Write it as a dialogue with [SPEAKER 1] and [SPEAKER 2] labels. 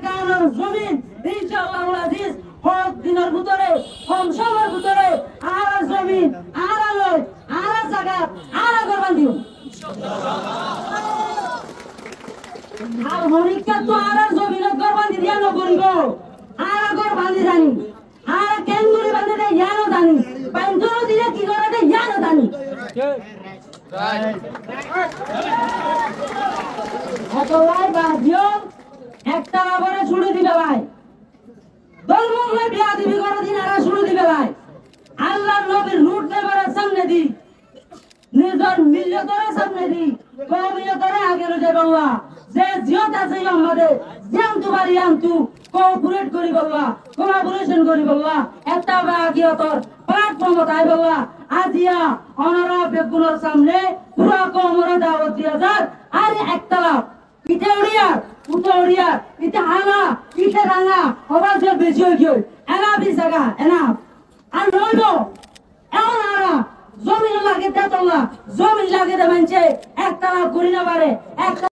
[SPEAKER 1] কারণ জমিন ইনশাআল্লাহুল আজিজ হক দিনের ভিতরে কম সময়ের ভিতরে আর জমিন আর আলোয় আর জায়গা আর করবান দিও আর হরিকা তো আর জমিন করবান দিয়া নকরিব আর আগর বাঁধি জানি আর কেঙ্গুরি বাঁধি দে ইয়ানো জানি পাঞ্জর দিয়ে কি করে দে ইয়ানো জানি ভাই বাজিও একটা বাবরে ছুড়ে দিবে ভাই দলমুখে বিয়া দিবি করে দিন আর শুরু দিবে ভাই আল্লাহর নবীর রুট নেবারের সামনে দি নিজের মিল্লাতের সামনে দি কওমিয়তের আগে রয়ে বাবা যে জিয়ত আছে আমাদের জানতু বাড়ি আনতু কোঅপারেট করি বাবা কোলাবোরেশন করি বাবা একটা বাগিয়তর প্ল্যাটফর্ম তাই বাবা আজিয়া অনারা বেগুনের সামনে পুরা কোমরে দাওয়াত দিয়া যার আর একতলা পিঠে উড়িয়া উঠে উড়িয়া পিঠে হালা পিঠে রাঙা আবার যে বেশি হয়ে গিয়ে এনা বি জায়গা এনা আর রইল এমন আরা জমিন লাগে তেতলা জমিন লাগে দে মানছে একতলা করি না পারে একটা